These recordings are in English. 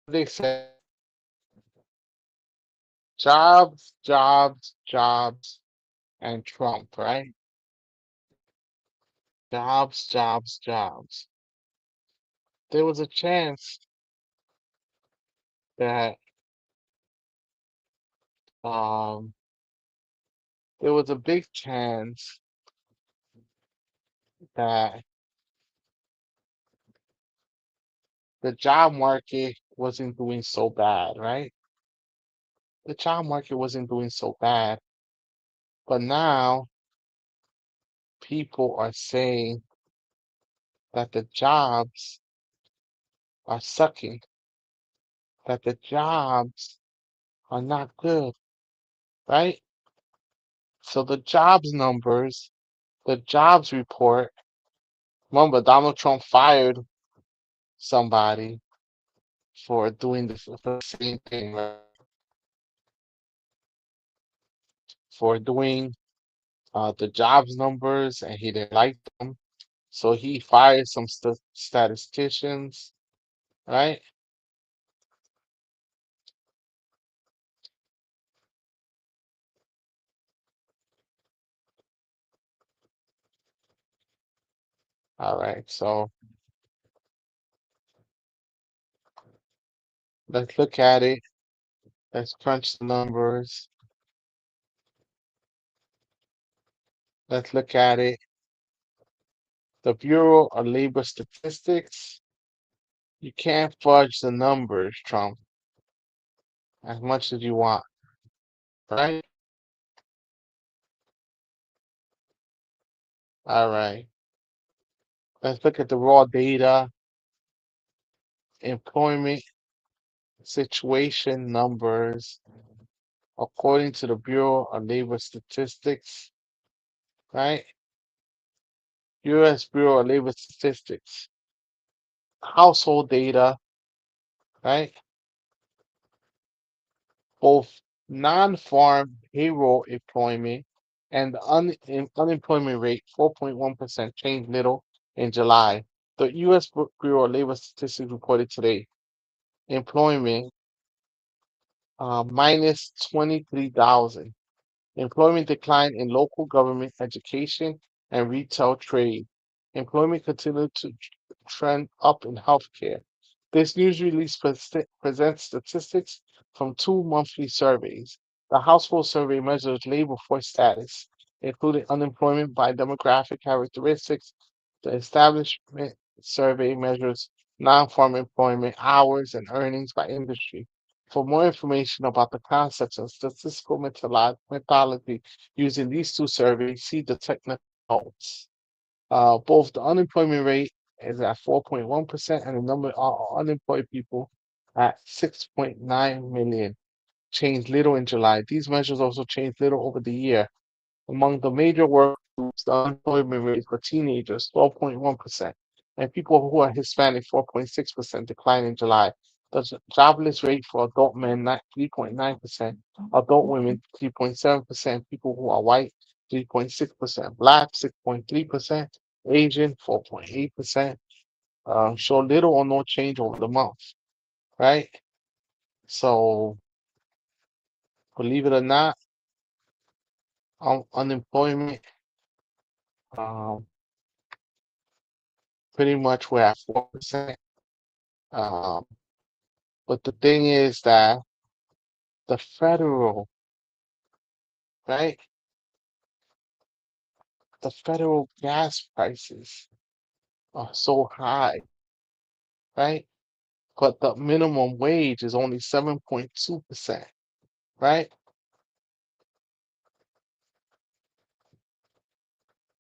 They said jobs, jobs, jobs, and Trump, right? Jobs, jobs, jobs. There was a chance that um there was a big chance that the job market wasn't doing so bad, right? The job market wasn't doing so bad, but now people are saying that the jobs are sucking, that the jobs are not good, right? So the jobs numbers, the jobs report, remember Donald Trump fired somebody for doing the same thing, right? For doing the jobs numbers and he didn't like them. So he fired some statisticians, right? All right, so let's look at it. Let's crunch the numbers. Let's look at it. The Bureau of Labor Statistics, you can't fudge the numbers, Trump, as much as you want, right? All right. Let's look at the raw data, employment situation numbers, according to the Bureau of Labor Statistics, right? US Bureau of Labor Statistics, household data, right? Both non-farm payroll employment and the unemployment rate, 4.1%, changed little in July. The US Bureau of Labor Statistics reported today employment minus 23,000. Employment declined in local government, education, and retail trade. Employment continued to trend up in healthcare. This news release presents statistics from two monthly surveys. The household survey measures labor force status, including unemployment by demographic characteristics. The establishment survey measures non-farm employment, hours, and earnings by industry. For more information about the concepts and statistical methodology using these two surveys, see the technical notes. Both the unemployment rate is at 4.1% and the number of unemployed people at 6.9 million. Changed little in July. These measures also changed little over the year. Among the major work groups, the unemployment rate for teenagers, 12.1%, and people who are Hispanic, 4.6%, declined in July. The jobless rate for adult men, 3.9%, adult women, 3.7%, people who are white, 3.6%, black, 6.3%, Asian, 4.8%, show little or no change over the month, right? So, believe it or not, unemployment, um, pretty much we're at 4%. Um, but the thing is that the federal, right? The federal gas prices are so high, right? But the minimum wage is only 7.2%, right?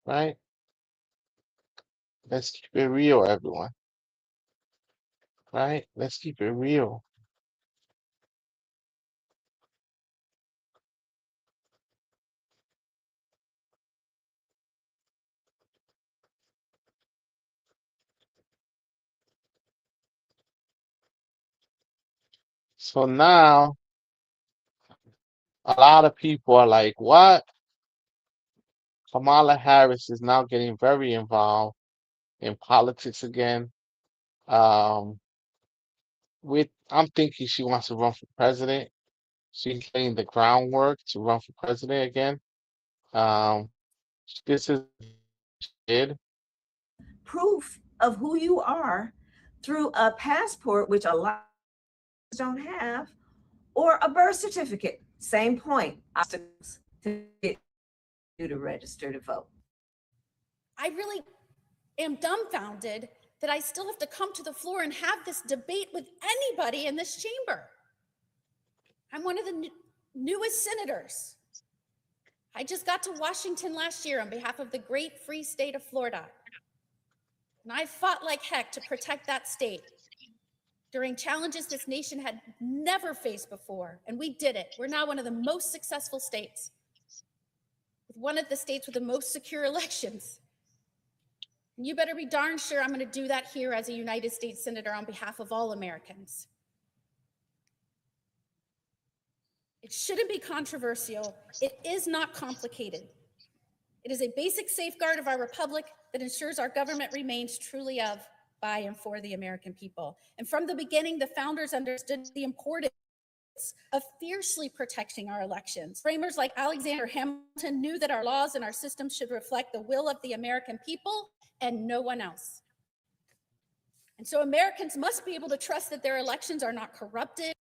Right? Let's keep it real, everyone, right? Let's keep it real. So now a lot of people are like, what? Kamala Harris is now getting very involved in politics again. Um, with I'm thinking she wants to run for president. She's laying the groundwork to run for president again. Um, this is it. Proof of who you are through a passport, which a lot don't have, or a birth certificate. Same point. Obstacles to get you to register to vote. I really am dumbfounded that I still have to come to the floor and have this debate with anybody in this chamber. I'm one of the newest senators. I just got to Washington last year on behalf of the great free state of Florida. And I fought like heck to protect that state during challenges this nation had never faced before. And we did it. We're now one of the most successful states, with one of the states with the most secure elections. And you better be darn sure I'm going to do that here as a United States Senator on behalf of all Americans. It shouldn't be controversial. It is not complicated. It is a basic safeguard of our republic that ensures our government remains truly of, by, and for the American people. And from the beginning, the founders understood the importance of fiercely protecting our elections. Framers like Alexander Hamilton knew that our laws and our systems should reflect the will of the American people and no one else. And so Americans must be able to trust that their elections are not corrupted.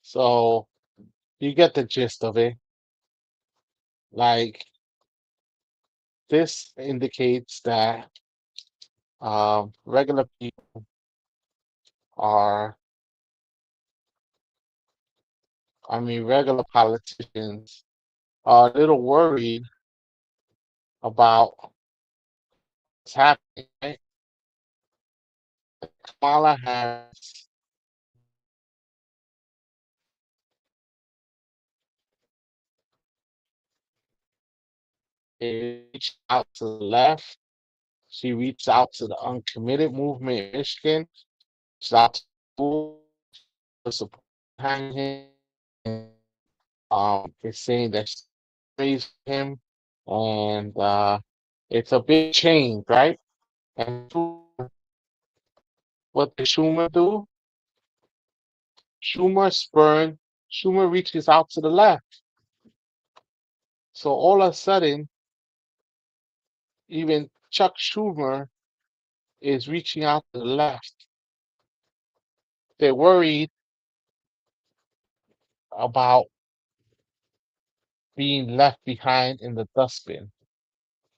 So you get the gist of it. Like this indicates that regular people are, regular politicians are a little worried about what's happening, right? Kamala Harris reached out to the left. She reached out to the uncommitted movement in Michigan. She's out to school to support behind him. And, it's saying that she praised him, and it's a big change, right? And what did Schumer do? Schumer spurned. Schumer reaches out to the left. So all of a sudden, even Chuck Schumer is reaching out to the left. They're worried about being left behind in the dustbin,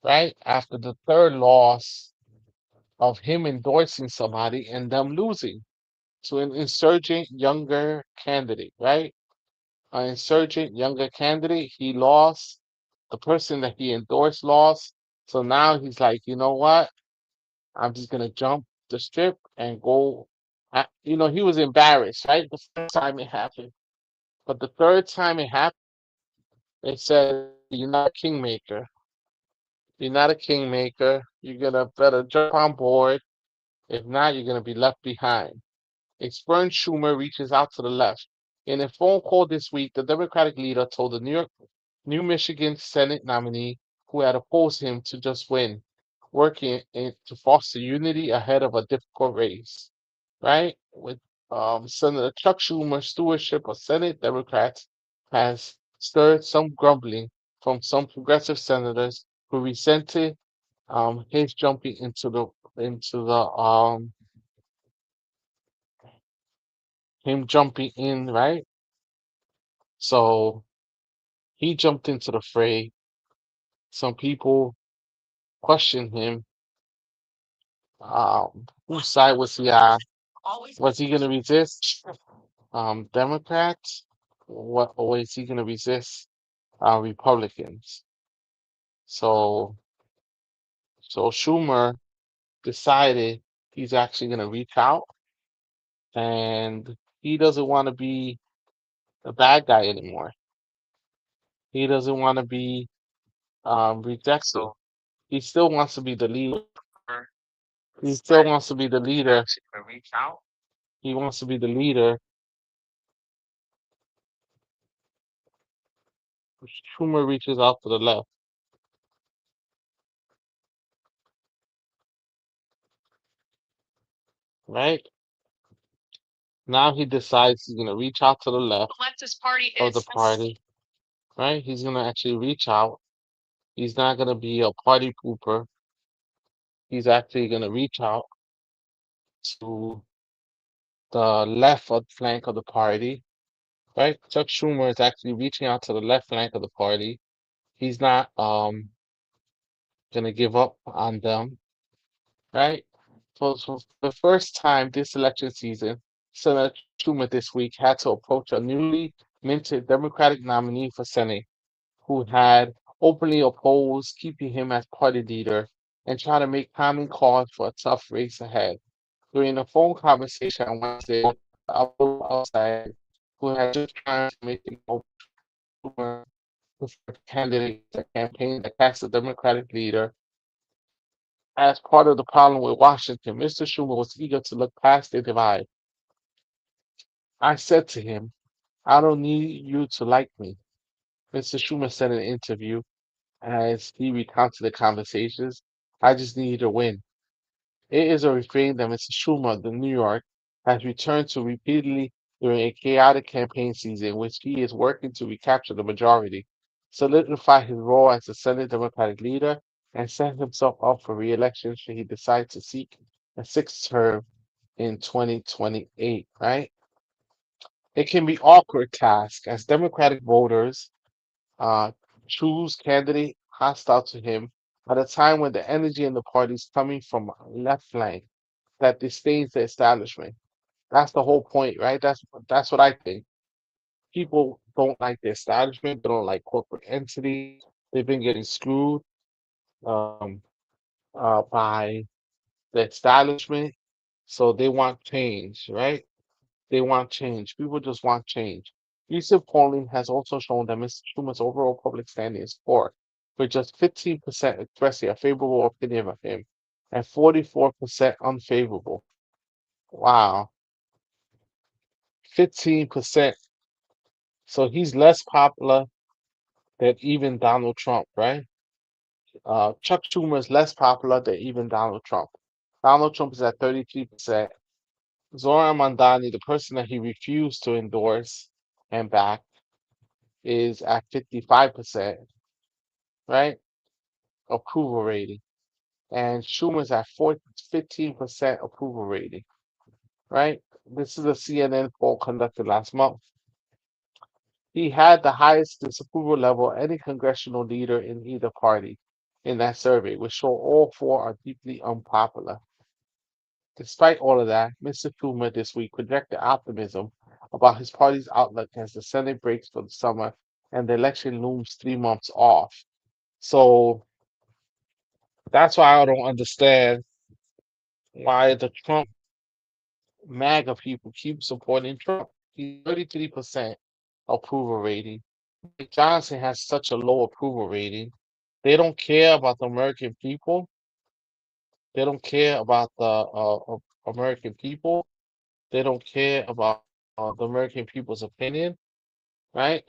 right? After the third loss of him endorsing somebody and them losing to an insurgent younger candidate, right? An insurgent younger candidate, he lost. The person that he endorsed lost. So now he's like, you know what? I'm just gonna jump the strip and go. He was embarrassed, right? The first time it happened, but the third time it happened, they said, "You're not a kingmaker. You're not a kingmaker. You're gonna better jump on board. If not, you're gonna be left behind." A spurned Schumer reaches out to the left. In a phone call this week, the Democratic leader told the New Michigan Senate nominee who had opposed him to just win, working to foster unity ahead of a difficult race. Right? With Senator Chuck Schumer's stewardship of Senate Democrats has stirred some grumbling from some progressive senators who resented his jumping into the him jumping in, right? So he jumped into the fray. Some people questioned him. Whose side was he on? Was he going to resist Democrats? What, or is he going to resist Republicans? So, so Schumer decided he's actually going to reach out, and he doesn't want to be the bad guy anymore. He doesn't want to be rejected. He still wants to be the leader. He still wants to be the leader. He wants to be the leader Schumer reaches out to the left, right? Now he decides he's gonna reach out to the left of the party, right? He's gonna actually reach out. He's not gonna be a party pooper. He's actually gonna reach out to the left of flank of the party, right? Chuck Schumer is actually reaching out to the left flank of the party. He's not gonna give up on them, right? So for the first time this election season, Senator Schumer this week had to approach a newly minted Democratic nominee for Senate who had openly opposed keeping him as party leader and try to make common cause for a tough race ahead. During a phone conversation on Wednesday with outside who had just trying to make him Schumer preferred candidate in the campaign that cast the Democratic leader. As part of the problem with Washington, Mr. Schumer was eager to look past the divide. I said to him, I don't need you to like me, Mr. Schumer said in an interview as he recounted the conversations. I just need you to win. It is a refrain that Mr. Schumer of New York has returned to repeatedly during a chaotic campaign season in which he is working to recapture the majority, solidify his role as the Senate Democratic leader, and set himself up for re-election should he decide to seek a sixth term in 2028, right? It can be awkward task as Democratic voters uh, choose candidate hostile to him at a time when the energy in the party is coming from left flank that disdains the establishment. That's the whole point, right? That's what I think. People don't like the establishment. They don't like corporate entities. They've been getting screwed um, by the establishment, so they want change, right? They want change. People just want change. Recent polling has also shown that Mr. Schumer's overall public standing is poor, with just 15% expressing a favorable opinion of him and 44% unfavorable. Wow, 15%. So he's less popular than even Donald Trump, right? Chuck Schumer is less popular than even Donald Trump. Donald Trump is at 33%. Zoran Mandani, the person that he refused to endorse and back, is at 55%, right? Approval rating. And Schumer's at 15% approval rating, right? This is a CNN poll conducted last month. He had the highest disapproval level of any congressional leader in either party in that survey, which show all four are deeply unpopular. Despite all of that, Mr. Schumer this week projected optimism about his party's outlook as the Senate breaks for the summer and the election looms 3 months off. So that's why I don't understand why the Trump MAGA people keep supporting Trump. He's 33% approval rating. Mike Johnson has such a low approval rating. They don't care about the American people. They don't care about the American people. They don't care about the American people's opinion, right?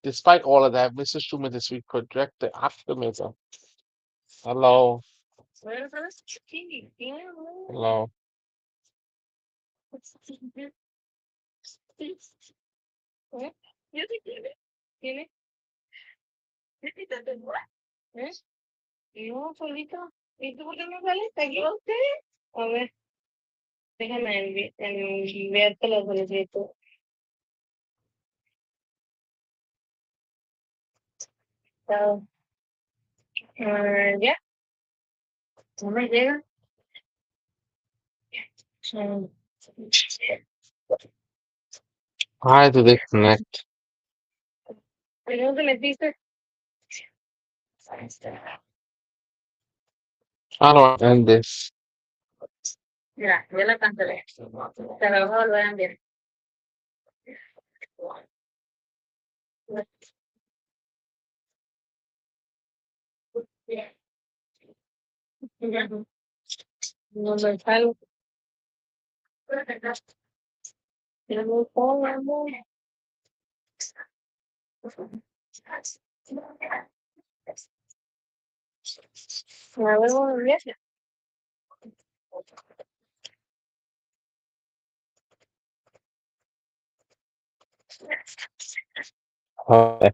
Despite all of that, Mr. Schumer this week projected optimism. Hello, hello. No, solito. ¿Y tú por qué no sales? ¿Te aquí ustedes? A ver, déjame enviarte la solicitud. Chao. ¿Ya? ¿No me llega? Mm. Why do they connect? ¿Por qué no te metiste? How do I end this? Mira, ya la cancelé. Te la voy a volver a enviar. Ya. No me salgo. Ya no puedo, amor. Luego volví. Okay.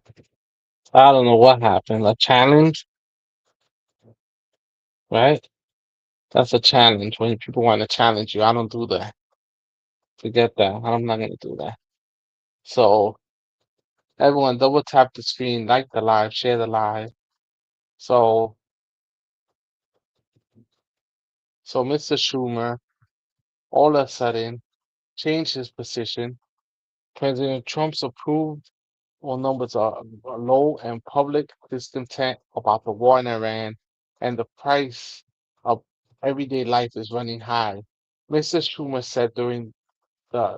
I don't know what happened. A challenge, right? That's a challenge when people want to challenge you. I don't do that. Forget that. I'm not gonna do that. So everyone double tap the screen, like the live, share the live. So Mr. Schumer all of a sudden changed his position. President Trump's approved numbers are low and public discontent about the war in Iran and the price of everyday life is running high. Mr. Schumer said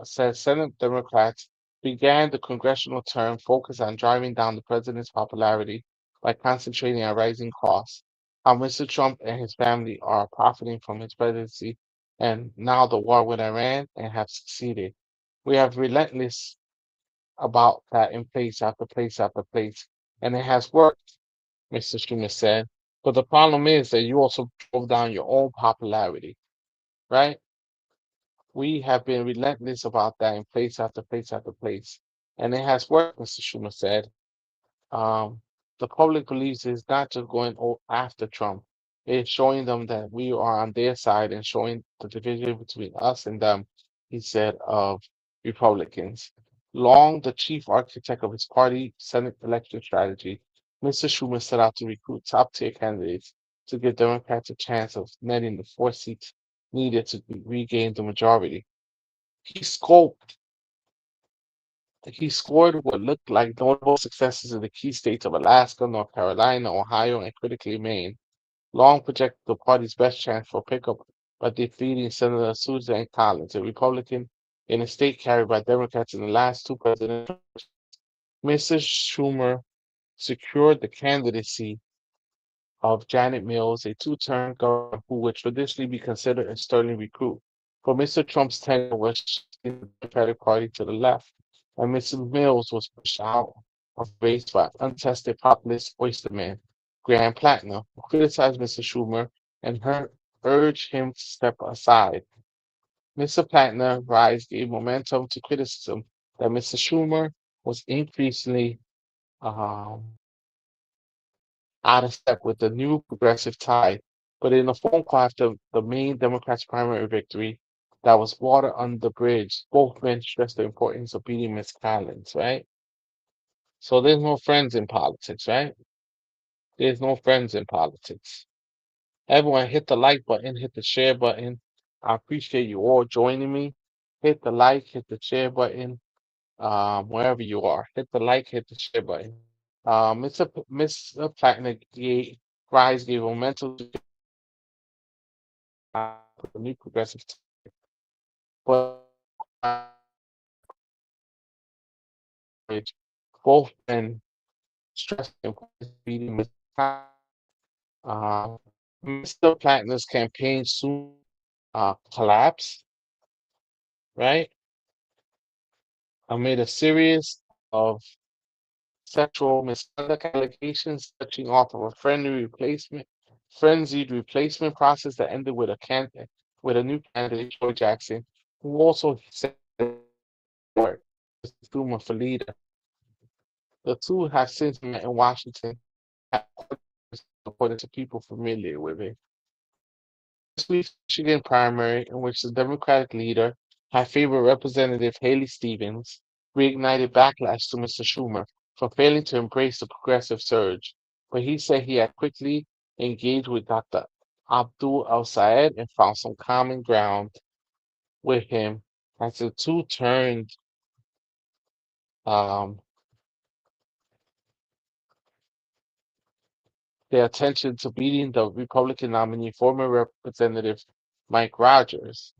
said Senate Democrats began the congressional term focused on driving down the president's popularity by concentrating on rising costs. How Mr. Trump and his family are profiting from his presidency and now the war with Iran and have succeeded. We have relentless about that in place after place after place, and it has worked, Mr. Schumer said. But the problem is that you also drove down your own popularity, right? We have been relentless about that in place after place after place, and it has worked, Mr. Schumer said. Um, the public believes it's not just going after Trump, it's showing them that we are on their side and showing the division between us and them, he said of Republicans. Long the chief architect of his party Senate election strategy, Mr. Schumer set out to recruit top tier candidates to give Democrats a chance of netting the 4 seats needed to regain the majority. He scoped he scored what looked like notable successes in the key states of Alaska, North Carolina, Ohio, and critically Maine. Long projected the party's best chance for pickup by defeating Senator Susan Collins, a Republican in a state carried by Democrats in the last two presidential. Mrs. Schumer secured the candidacy of Janet Mills, a two-term governor who would traditionally be considered a sterling recruit. For Mr. Trump's tenure was shifting the Democratic Party to the left, and Mrs. Mills was pushed out of the race by untested populist oysterman Graham Plattner, who criticized Mr. Schumer and urged him to step aside. Mr. Plattner's rise gave momentum to criticism that Mr. Schumer was increasingly um, out of step with the new progressive tide. But in a phone call after the main Democrats' primary victory, that was water under the bridge. Both men stressed the importance of beating Miss Collins, right? So there's no friends in politics, right? There's no friends in politics. Everyone hit the like button, hit the share button. I appreciate you all joining me. Hit the like, hit the share button, wherever you are. Hit the like, hit the share button. Mr. Platinum Rise gave momentum to the new progressive, but both men stressed the importance of beating Mr. Uh, Mr. Platinum's campaign soon collapsed, right? Amid a series of sexual misconduct allegations touching off of a frenzied replacement process that ended with with a new candidate, Joy Jackson, who also said for Duma for leader. The two have since met in Washington, according to people familiar with it. This week's Michigan primary, in which the Democratic leader had favored Representative Haley Stevens, reignited backlash to Mr. Schumer for failing to embrace the progressive surge, but he said he had quickly engaged with Dr. Abdul El Sayed and found some common ground with him as the two turned um, their attention to beating the Republican nominee, former Representative Mike Rogers.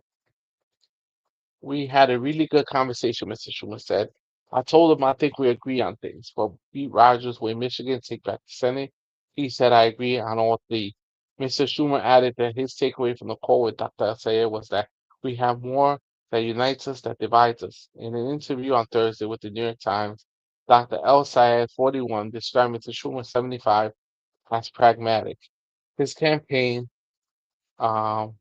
We had a really good conversation, Mr. Schumer said. I told him I think we agree on things. But beat Rogers, win Michigan, take back the Senate. He said I agree on all three. Mr. Schumer added that his takeaway from the call with Dr. Sayed was that we have more that unites us that divides us. In an interview on Thursday with the New York Times, Dr. El Sayed, 41, described Mr. Schumer, 75, as pragmatic. His campaign um,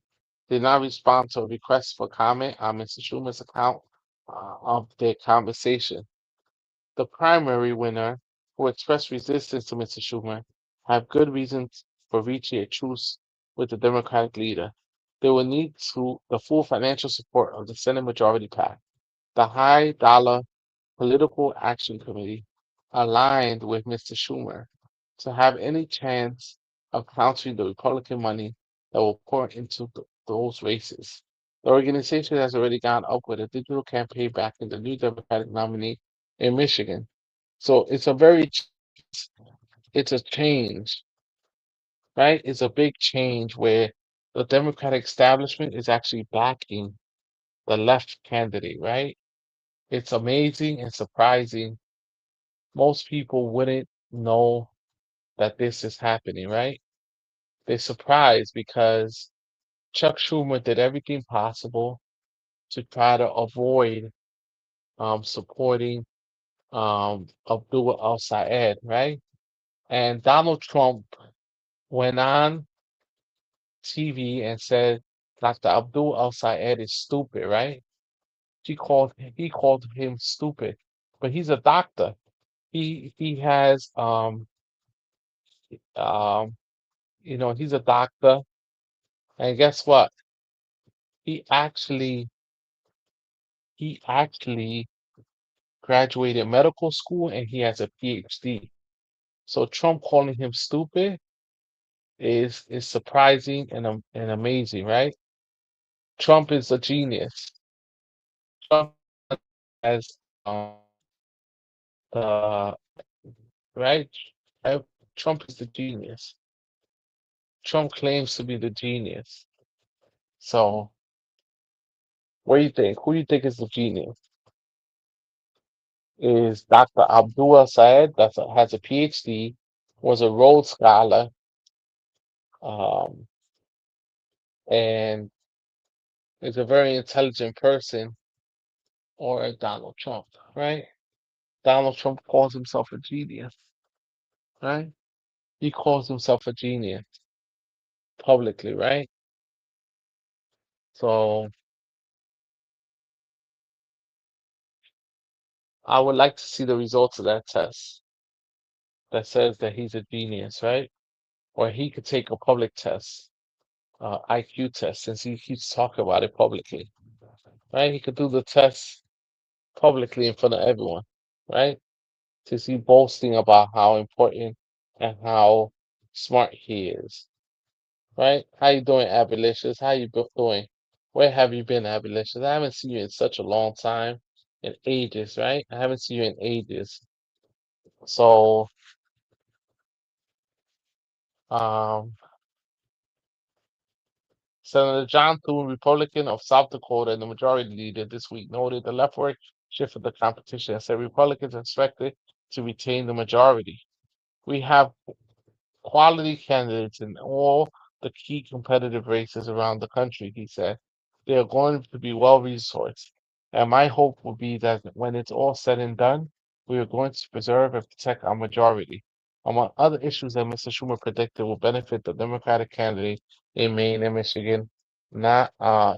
did not respond to a request for comment on Mr. Schumer's account of their conversation. The primary winner, who expressed resistance to Mr. Schumer, have good reasons for reaching a truce with the Democratic leader. They will need the full financial support of the Senate Majority PAC. The High Dollar Political Action Committee aligned with Mr. Schumer to have any chance of countering the Republican money that will pour into those races. The organization has already gone up with a digital campaign backing the new Democratic nominee in Michigan. So it's a change, right? It's a big change where the Democratic establishment is actually backing the left candidate, right? It's amazing and surprising. Most people wouldn't know that this is happening, right? They're surprised because Chuck Schumer did everything possible to try to avoid supporting Abdul Al Sayed, right? And Donald Trump went on TV and said Dr. Abdul Al Sayed is stupid, right? He called him stupid, but he's a doctor. He has um he's a doctor, and guess what? He actually he actually graduated medical school and he has a PhD. So Trump calling him stupid is surprising and amazing, right? Trump is a genius. Trump has the right. Uh, Trump is the genius. Trump claims to be the genius. So what do you think? Who do you think is the genius? Is Dr. Abdul Sayed that has a PhD, was a Rhodes Scholar, um, and is a very intelligent person, or Donald Trump, right? Donald Trump calls himself a genius, right? He calls himself a genius publicly, right? So I would like to see the results of that test that says that he's a genius, right? Or he could take a public test, IQ test, since he keeps talking about it publicly, right? He could do the test publicly in front of everyone, right? Since he boasting about how important and how smart he is, right? How you doing, Abolitious? How you doing? Where have you been, Abolitious? I haven't seen you in such a long time, in ages, right? I haven't seen you in ages. So, um, Senator John Thune, Republican of South Dakota and the majority leader this week, noted the leftward shift of the competition and said Republicans are expected to retain the majority. We have quality candidates in all the key competitive races around the country, he said. They are going to be well resourced. And my hope will be that when it's all said and done, we are going to preserve and protect our majority. Among other issues that Mr. Schumer predicted will benefit the Democratic candidate in Maine and Michigan, not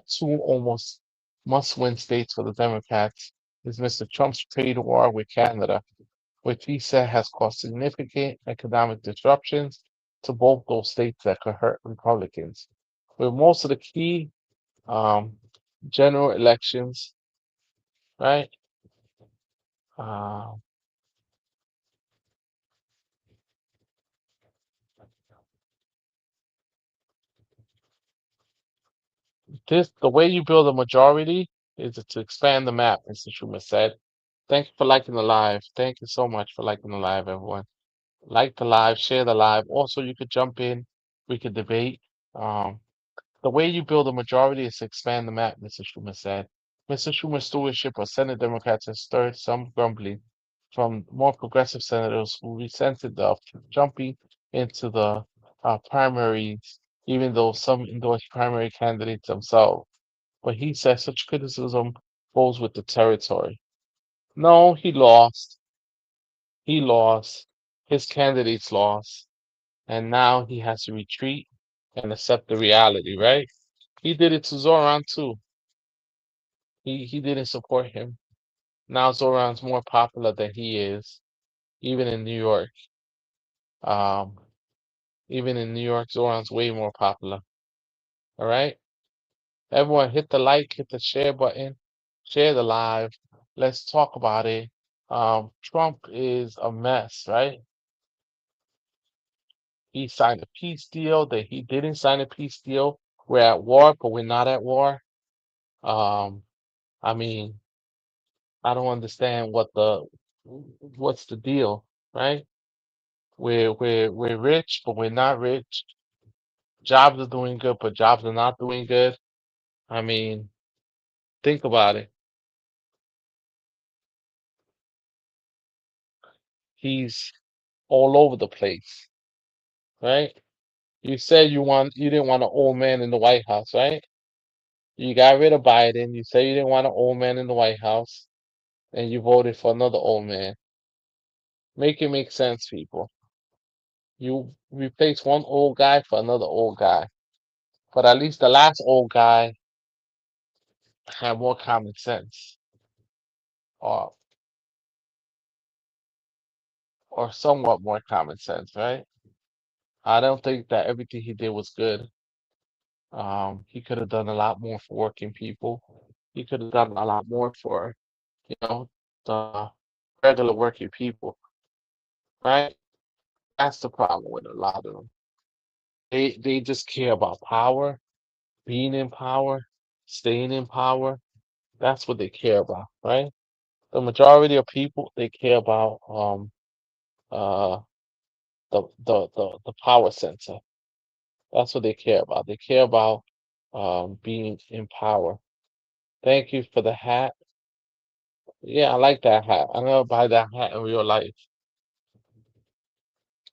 two almost must-win states for the Democrats, is Mr. Trump's trade war with Canada, which he said has caused significant economic disruptions to both those states that could hurt Republicans. With most of the key um, general elections, right? Uh, the way you build a majority is to expand the map, Mr. Schumer said. Thank you for liking the live. Thank you so much for liking the live, everyone. Like the live, share the live. Also, you could jump in. We could debate. Um, The way you build a majority is to expand the map, Mr. Schumer said. Mr. Schumer's stewardship of Senate Democrats has stirred some grumbling from more progressive senators who resented the jumping into the primaries, even though some endorsed primary candidates themselves. But he says such criticism goes with the territory. No, he lost. He lost. His candidates lost. And now he has to retreat and accept the reality, right? He did it to Zoran too. He didn't support him. Now Zoran's more popular than he is, even in New York. Um, even in New York, Zoran's way more popular. All right. Everyone hit the like, hit the share button, share the live. Let's talk about it. Trump is a mess, right? He signed a peace deal, that he didn't sign a peace deal. We're at war, but we're not at war. Um, I mean, I don't understand what's the deal, right? We're rich, but we're not rich. Jobs are doing good, but jobs are not doing good. I mean, think about it. He's all over the place, right? You didn't want an old man in the White House, right? You got rid of Biden. You said you didn't want an old man in the White House, and you voted for another old man. Make it make sense, people. You replace one old guy for another old guy. But at least the last old guy had more common sense, or or somewhat more common sense, right? I don't think that everything he did was good. He could have done a lot more for working people. He could have done a lot more for, the regular working people, right? That's the problem with a lot of them. They just care about power, being in power, staying in power. That's what they care about, right? The majority of people, they care about uh the power center. That's what they care about. They care about being in power. Thank you for the hat. Yeah, I like that hat. I'm gonna buy that hat in real life.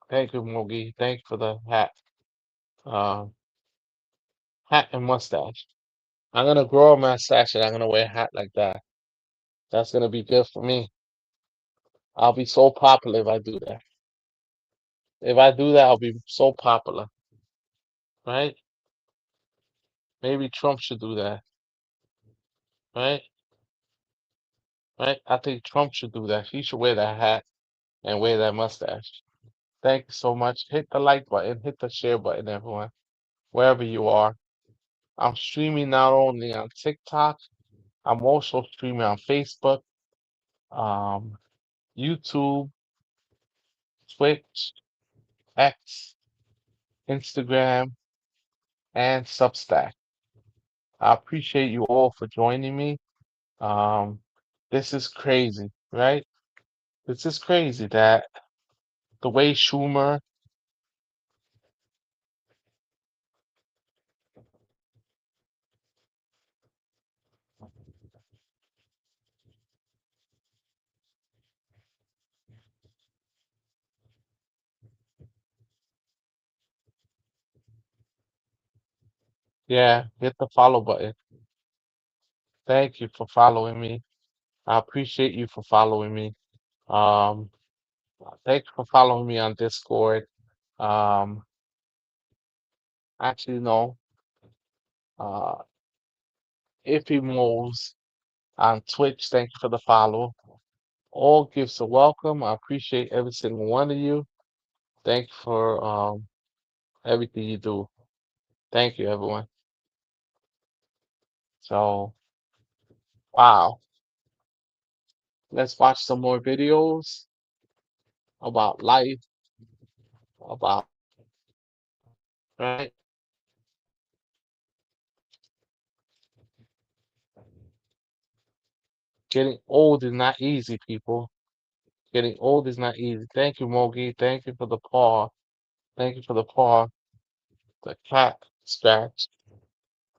Thank you, Mogi. Thank you for the hat. Um, hat and mustache. I'm gonna grow a mustache and I'm gonna wear a hat like that. That's gonna be good for me. I'll be so popular if I do that. If I do that, I'll be so popular, right? Maybe Trump should do that, right? Right? I think Trump should do that. He should wear that hat and wear that mustache. Thank you so much. Hit the like button, hit the share button, everyone, wherever you are. I'm streaming not only on TikTok, I'm also streaming on Facebook, um, YouTube, Twitch, X, Instagram, and Substack. I appreciate you all for joining me. Um, this is crazy, right? This is crazy that the way Schumer, yeah, hit the follow button. Thank you for following me. I appreciate you for following me. Um, thank you for following me on Discord. Um, actually, no. Uh, Iffy Moles on Twitch. Thank you for the follow. All gifts are welcome. I appreciate every single one of you. Thank you for everything you do. Thank you, everyone. So, wow. Let's watch some more videos about life, about, right? Getting old is not easy, people. Getting old is not easy. Thank you, Mogi. Thank you for the paw. Thank you for the paw. The cat scratch.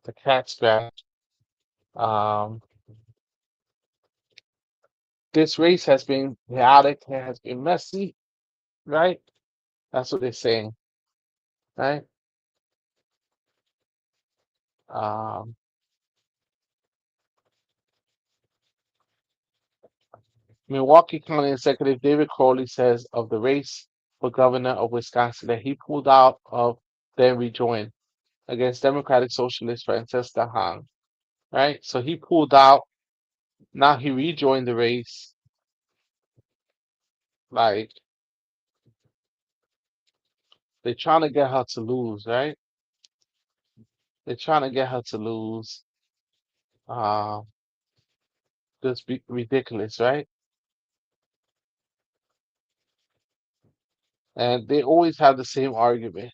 The cat scratch. Um, this race has been chaotic, it has been messy, right? That's what they're saying, right? Um, Milwaukee County Executive David Crowley says of the race for governor of Wisconsin that he pulled out of, then rejoined against Democratic Socialist Francesca Hahn. Right? So he pulled out. Now he rejoined the race. Like, they're trying to get her to lose, right? They're trying to get her to lose. Uh, just ridiculous, right? And they always have the same argument,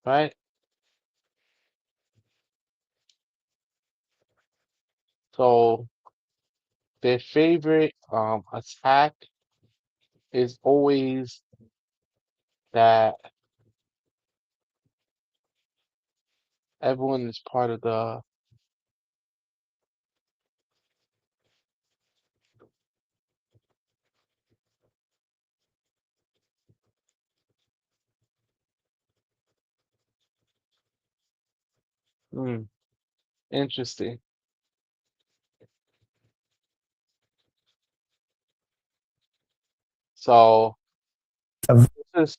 right? So their favorite attack is always that everyone is part of the hmm, interesting. So Of- this is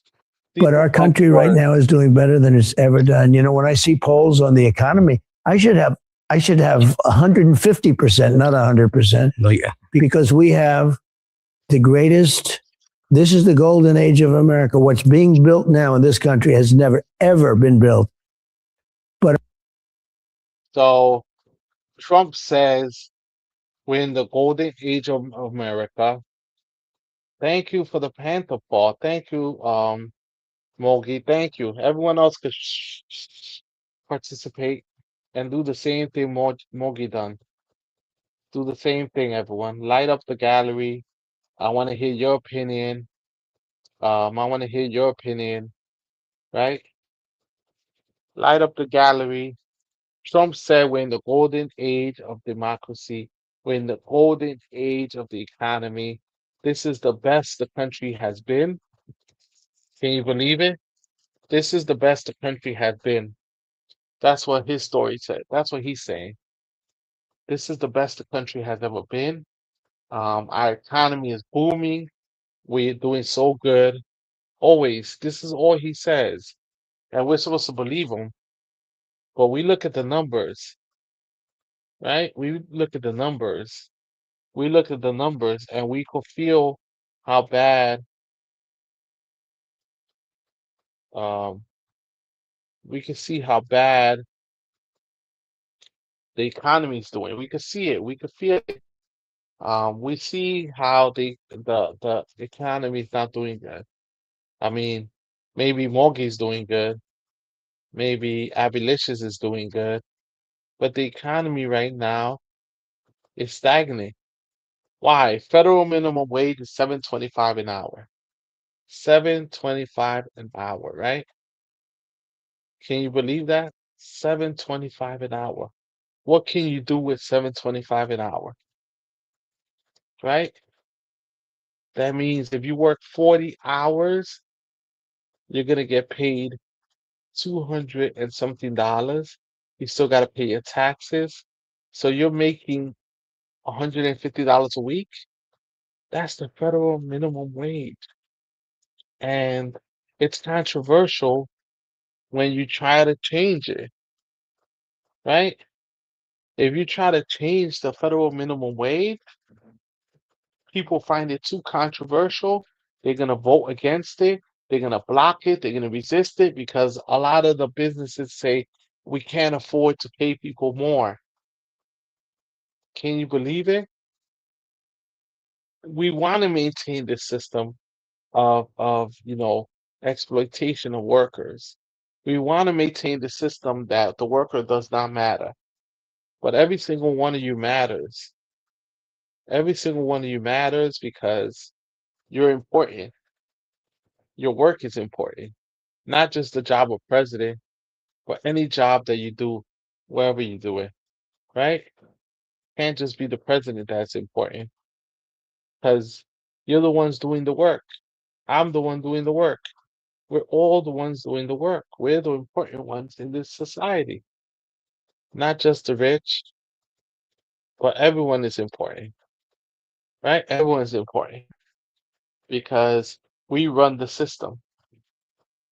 But our Stephen country right Word. now is doing better than it's ever done. You know, when I see polls on the economy, I should have 150%, not 100%, because we have the greatest. This is the golden age of America. What's being built now in this country has never ever been built. So Trump says we're in the golden age of America. Thank you for the Panther Paul. Thank you, Mogi. Thank you. Everyone else could participate and do the same thing Mogi done. Do the same thing, everyone. Light up the gallery. I want to hear your opinion. I want to hear your opinion, right? Light up the gallery. Trump said we're in the golden age of democracy. We're in the golden age of the economy. This is the best the country has been. Can you believe it? This is the best the country has been. That's what his story said. That's what he's saying. This is the best the country has ever been. Our economy is booming. We're doing so good. Always. This is all he says. And we're supposed to believe him. But we look at the numbers, right? We look at the numbers. We look at the numbers and we could feel how bad um we can see how bad the economy is doing. We could see it. We could feel it. We see how the economy is not doing good. I mean, maybe Mortgage is doing good, maybe Abilicious is doing good, but the economy right now is stagnant. Why? Federal minimum wage is 7.25 an hour. 7.25 an hour, right? Can you believe that? 7.25 an hour. What can you do with 7.25 an hour? Right? That means if you work 40 hours, you're gonna get paid 200 and something dollars. You still gotta pay your taxes. So you're making $150 a week. That's the federal minimum wage. And it's controversial when you try to change it, right? If you try to change the federal minimum wage, people find it too controversial. They're going to vote against it. They're going to block it. They're going to resist it because a lot of the businesses say we can't afford to pay people more. Can you believe it? We want to maintain this system of exploitation of workers. We want to maintain the system that the worker does not matter. But every single one of you matters. Every single one of you matters because you're important. Your work is important, not just the job of president, but any job that you do, wherever you do it, right? Can't just be the president that's important because you're the ones doing the work. I'm the one doing the work. We're all the ones doing the work. We're the important ones in this society, not just the rich, but everyone is important, right? Everyone is important because we run the system,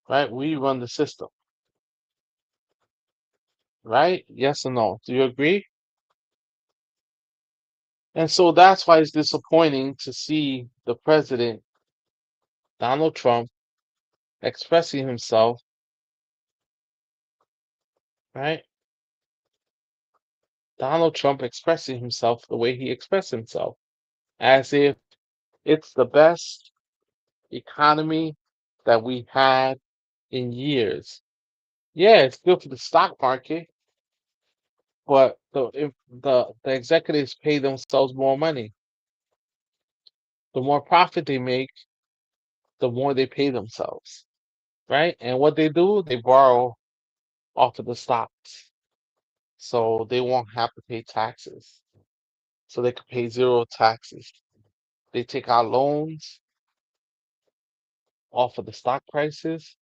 right? We run the system, right? Yes or no? Do you agree? And so that's why it's disappointing to see the president, Donald Trump, expressing himself, right? Donald Trump expressing himself the way he expressed himself, as if it's the best economy that we had in years. Yeah, it's good for the stock market, but if the executives pay themselves more money. The more profit they make, the more they pay themselves, right? And what they do, they borrow off of the stocks, so they won't have to pay taxes. So they could pay zero taxes. They take out loans off of the stock prices.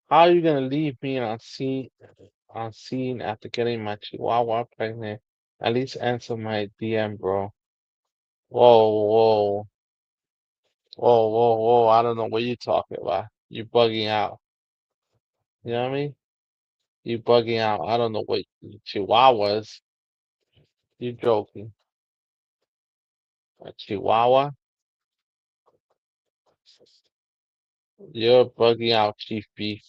How are you gonna leave me on scene after getting my chihuahua pregnant? At least answer my DM, bro. Whoa, whoa, whoa, whoa, whoa. I don't know what you're talking about. You bugging out. You know what I mean? You bugging out. I don't know what chihuahuas. You joking. A chihuahua? You're bugging out, Chief Beef.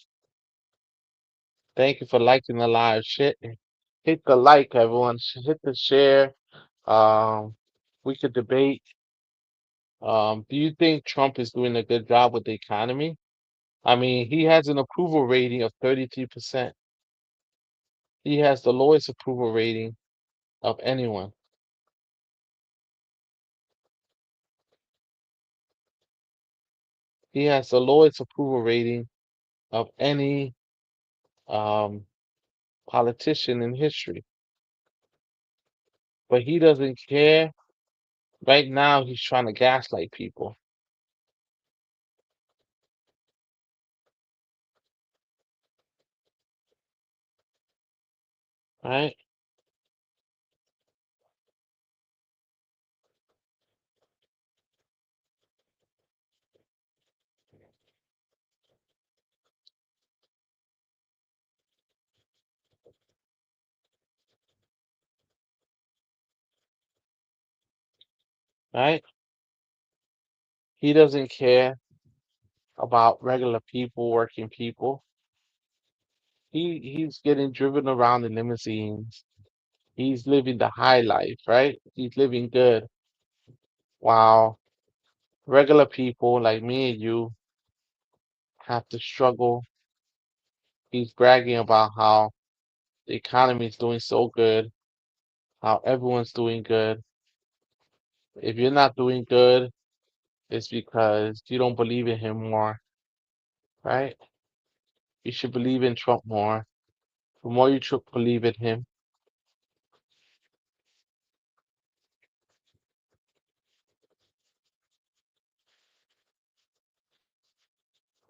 Thank you for liking the live shit. Hit the like, everyone. Hit the share. Um, we could debate. Do you think Trump is doing a good job with the economy? I mean, he has an approval rating of 33%. He has the lowest approval rating of anyone. He has the lowest approval rating of any um, politician in history. But he doesn't care. Right now, he's trying to gaslight people, right? Right? He doesn't care about regular people, working people. He's getting driven around in limousines. He's living the high life, right? He's living good. While regular people like me and you have to struggle. He's bragging about how the economy is doing so good, how everyone's doing good. If you're not doing good, it's because you don't believe in him more, right? You should believe in Trump more. The more you believe in him,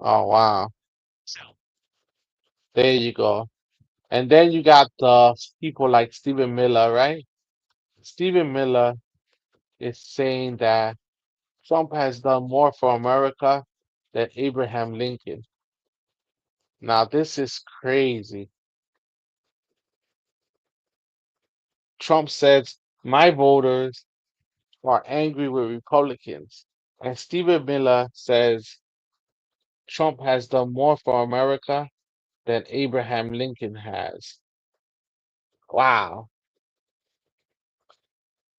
oh wow, there you go. And then you got people like Stephen Miller, right? Stephen Miller is saying that Trump has done more for America than Abraham Lincoln. Now, this is crazy. Trump says, my voters are angry with Republicans. And Stephen Miller says, Trump has done more for America than Abraham Lincoln has. Wow.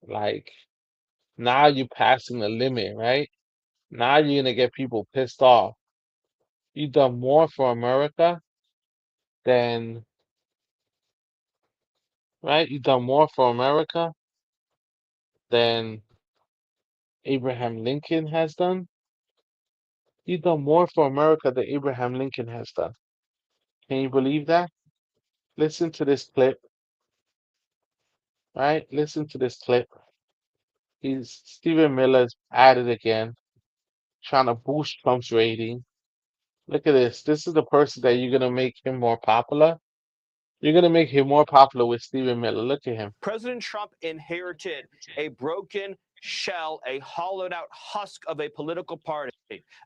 Like, now you're passing the limit, right? Now you're going to get people pissed off. You've done more for America than, right? You've done more for America than Abraham Lincoln has done. You've done more for America than Abraham Lincoln has done. Can you believe that? Listen to this clip, right? Listen to this clip. Stephen Miller's at it again, trying to boost Trump's rating. Look at this. This is the person that you're gonna make him more popular. You're gonna make him more popular with Stephen Miller. Look at him. President Trump inherited a broken shell, a hollowed out husk of a political party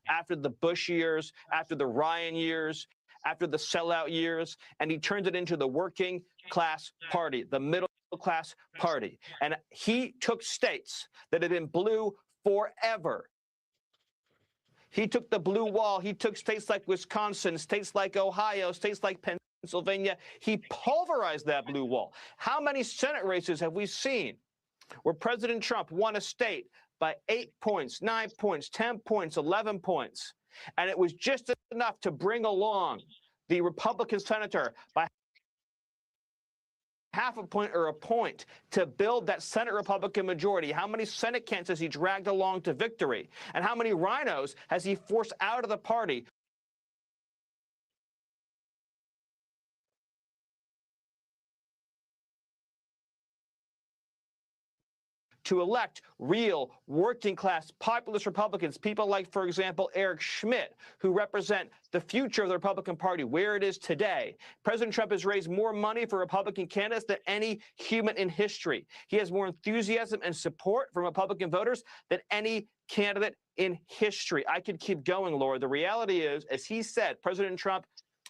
after the Bush years, after the Ryan years, after the sellout years, and he turned it into the working class party, the middle class party. And he took states that had been blue forever. He took the blue wall. He took states like Wisconsin, states like Ohio, states like Pennsylvania. He pulverized that blue wall. How many Senate races have we seen where President Trump won a state by 8 points, 9 points, 10 points, 11 points? And it was just enough to bring along the Republican senator by half a point or a point to build that Senate Republican majority. How many Senate candidates has he dragged along to victory? And how many rhinos has he forced out of the party? To elect real working class populist Republicans, people like, for example, Eric Schmidt, who represent the future of the Republican Party, where it is today. President Trump has raised more money for Republican candidates than any human in history. He has more enthusiasm and support from Republican voters than any candidate in history. I could keep going, Laura. The reality is, as he said, President Trump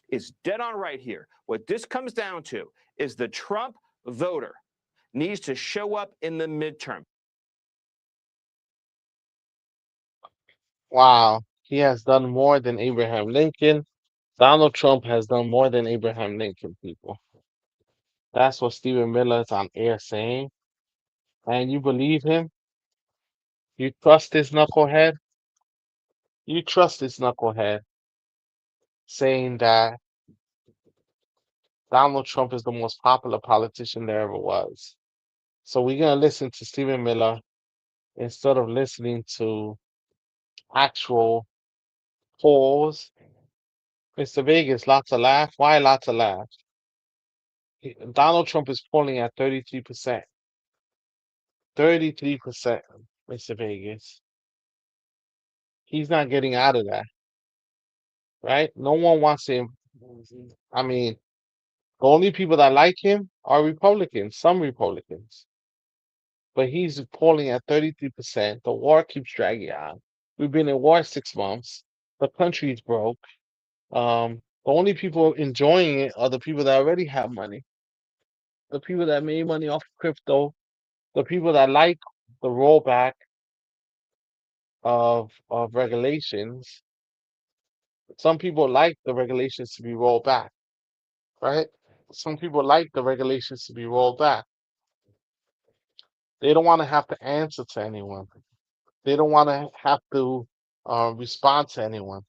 is dead on right here. What this comes down to is the Trump voter needs to show up in the midterm. Wow, he has done more than Abraham Lincoln. Donald Trump has done more than Abraham Lincoln, people. That's what Stephen Miller is on air saying. And you believe him? You trust this knucklehead? You trust this knucklehead saying that Donald Trump is the most popular politician there ever was. So we're gonna listen to Stephen Miller instead of listening to actual polls. Mr. Vegas, lots of laugh. Why lots of laugh? Donald Trump is polling at 33%. 33%, Mr. Vegas. He's not getting out of that, right? No one wants him. I mean, the only people that like him are Republicans, some Republicans. But he's polling at 33%. The war keeps dragging on. We've been in war 6 months. The country's broke. The only people enjoying it are the people that already have money, the people that made money off crypto, the people that like the rollback of regulations. Some people like the regulations to be rolled back, right? Some people like the regulations to be rolled back. They don't want to have to answer to anyone. They don't want to have to respond to anyone.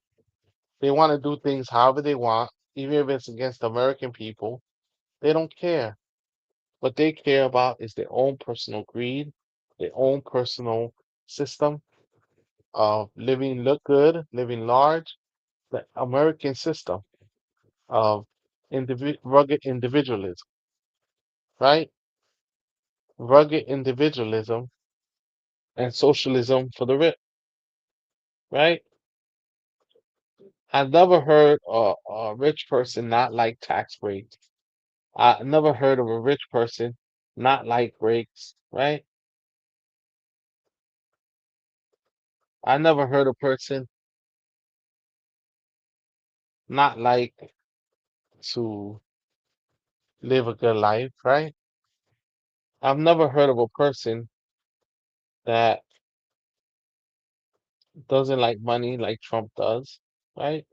They want to do things however they want, even if it's against the American people. They don't care. What they care about is their own personal greed, their own personal system of living look good, living large, the American system of rugged individualism, right? Rugged individualism and socialism for the rich, right? I've never heard a rich person not like tax breaks. I never heard of a rich person not like breaks, right? I never heard a person not like to live a good life, right? I've never heard of a person that doesn't like money like Trump does, right?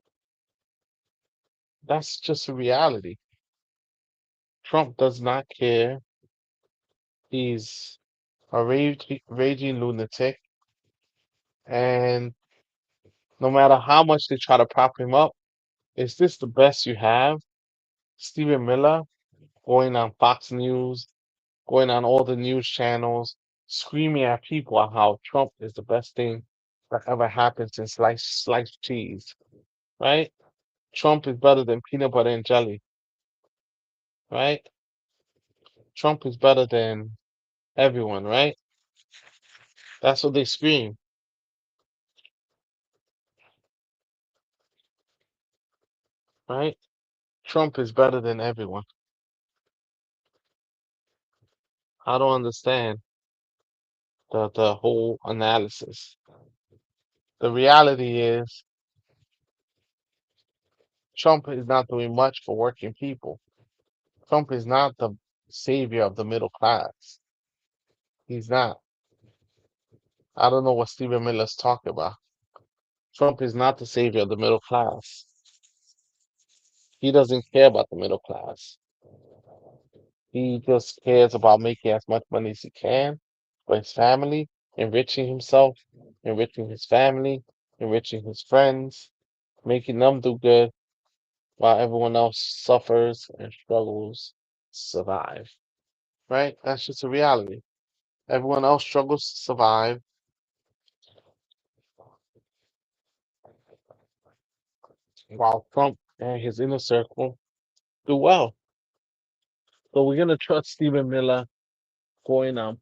That's just a reality. Trump does not care. He's a raging lunatic, and no matter how much they try to prop him up, is this the best you have? Stephen Miller going on Fox News, going on all the news channels, screaming at people on how Trump is the best thing that ever happened since sliced cheese, right? Trump is better than peanut butter and jelly. right? Trump is better than everyone, right? That's what they scream, right? Trump is better than everyone. I don't understand the whole analysis. The reality is Trump is not doing much for working people. Trump is not the savior of the middle class. He's not. I don't know what Stephen Miller's talking about. Trump is not the savior of the middle class. He doesn't care about the middle class. He just cares about making as much money as he can for his family, enriching himself, enriching his family, enriching his friends, making them do good while everyone else suffers and struggles to survive. Right? That's just a reality. Everyone else struggles to survive while Trump and his inner circle do well. So we're gonna trust Stephen Miller going on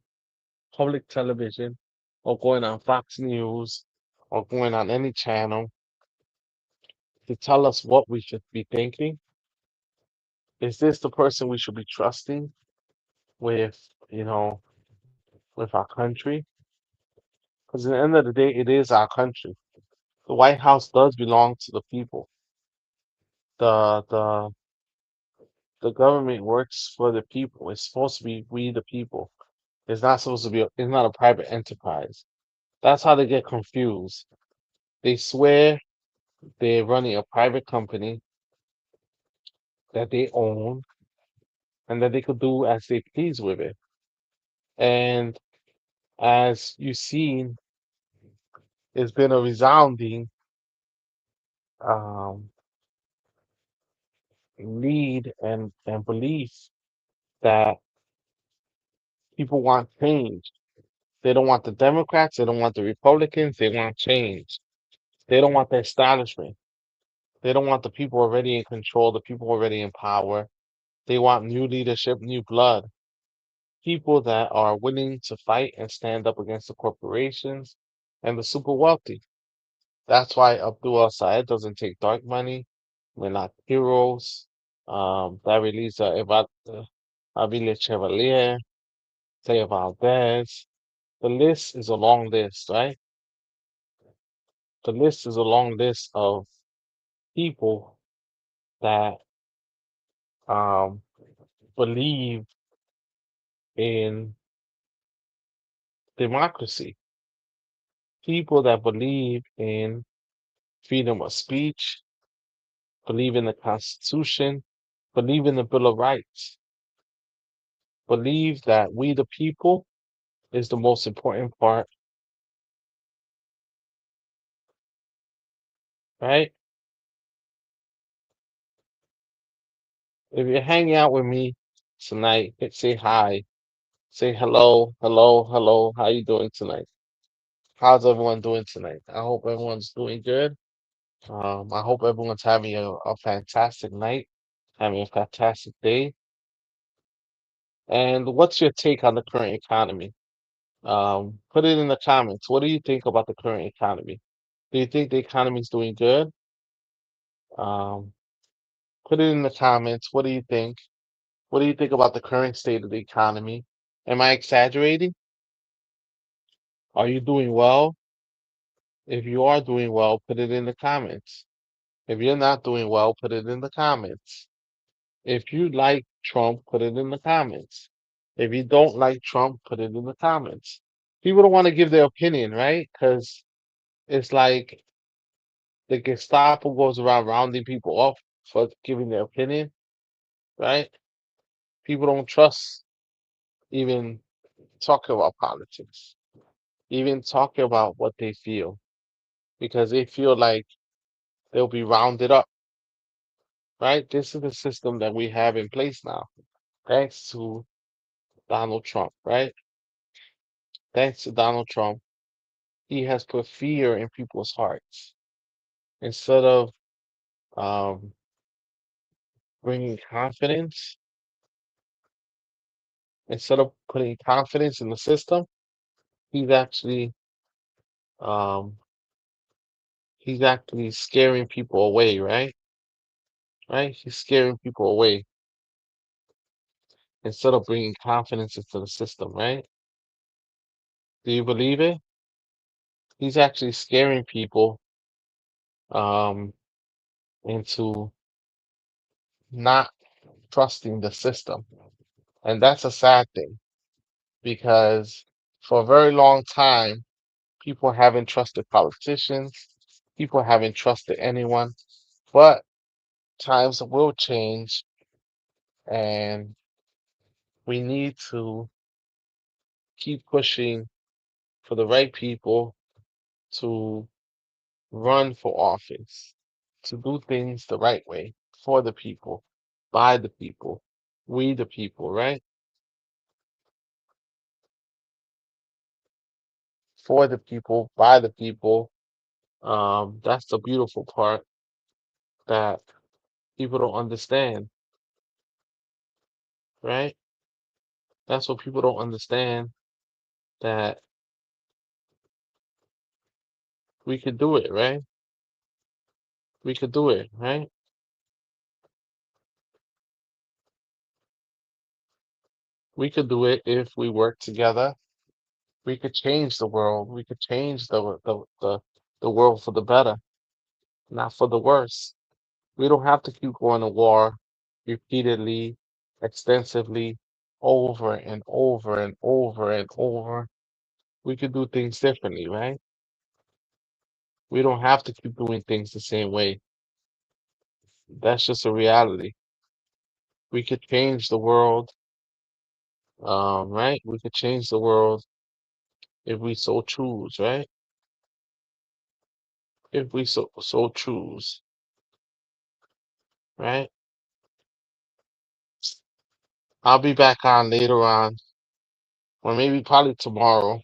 public television or going on Fox News or going on any channel to tell us what we should be thinking? Is this the person we should be trusting with, you know, with our country? Because at the end of the day, it is our country. The White House does belong to the people. The the the government works for the people. It's supposed to be we the people. It's not supposed to be. It's not a private enterprise. That's how they get confused. They swear they're running a private company that they own and that they could do as they please with it. And as you've seen, it's been a resounding um, need and belief that people want change. They don't want the Democrats, they don't want the Republicans, they want change. They don't want the establishment. They don't want the people already in control, the people already in power. They want new leadership, new blood, people that are willing to fight and stand up against the corporations and the super wealthy. That's why Abdul Said doesn't take dark money. We're not heroes. That release Avila Chevalier, Taya Valdez. The list is a long list, right? The list is a long list of people that um, believe in democracy, people that believe in freedom of speech, believe in the Constitution, believe in the Bill of Rights, believe that we the people is the most important part, right? If you're hanging out with me tonight, say hi, say hello, hello, hello. How you doing tonight? How's everyone doing tonight? I hope everyone's doing good. I hope everyone's having a fantastic night, having a fantastic day. And what's your take on the current economy? Put it in the comments. What do you think about the current economy? Do you think the economy is doing good? Um, Put it in the comments. What do you think? What do you think about the current state of the economy? Am I exaggerating? Are you doing well? If you are doing well, put it in the comments. If you're not doing well, put it in the comments. If you like Trump, put it in the comments. If you don't like Trump, put it in the comments. People don't want to give their opinion, right? Because it's like the Gestapo goes around rounding people up for giving their opinion, right? People don't trust even talking about politics, even talking about what they feel, because they feel like they'll be rounded up, right? This is the system that we have in place now, thanks to Donald Trump, right? Thanks to Donald Trump, he has put fear in people's hearts instead of um, bringing confidence. instead of putting confidence in the system, he's actually um he's actually scaring people away, right? Right? He's scaring people away instead of bringing confidence into the system, right? Do you believe it? He's actually scaring people um into not trusting the system. And that's a sad thing because for a very long time, people haven't trusted politicians, people haven't trusted anyone, but times will change and we need to keep pushing for the right people to run for office, to do things the right way for the people, by the people, we the people, right? For the people, by the people. That's the beautiful part that people don't understand, right? That's what people don't understand that we could do it, right? We could do it, right? We could do it if we work together. We could change the world. We could change the world for the better, not for the worse. We don't have to keep going to war repeatedly, extensively, over and over and over and over. We could do things differently, right? We don't have to keep doing things the same way. That's just a reality. We could change the world, right? We could change the world if we so choose, right? If we so choose, right? I'll be back on later on, or maybe probably tomorrow.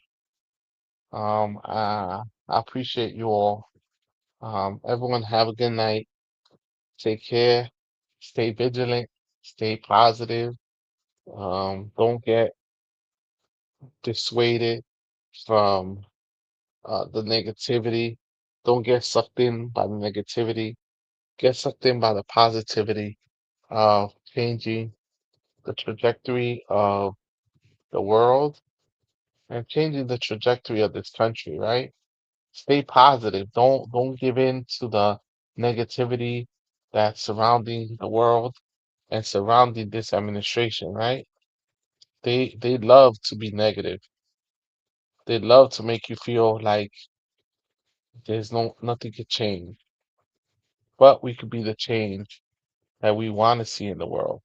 I appreciate you all. Everyone have a good night. Take care. Stay vigilant. Stay positive. Don't get dissuaded from the negativity. Don't get sucked in by the negativity. Get sucked in by the positivity of changing the trajectory of the world and changing the trajectory of this country, right? Stay positive. Don't give in to the negativity that's surrounding the world and surrounding this administration, right? They love to be negative. They love to make you feel like there's nothing could change. But we could be the change that we want to see in the world.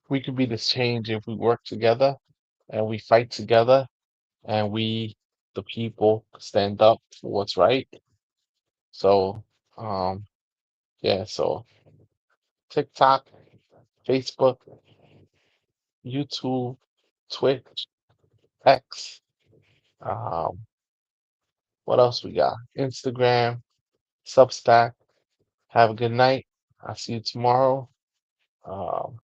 We could be the change if we work together and we fight together and we, the people, stand up for what's right. So, um, yeah, so TikTok, Facebook, YouTube, Twitch, X, um, what else we got? Instagram, Substack. Have a good night. I'll see you tomorrow. Um,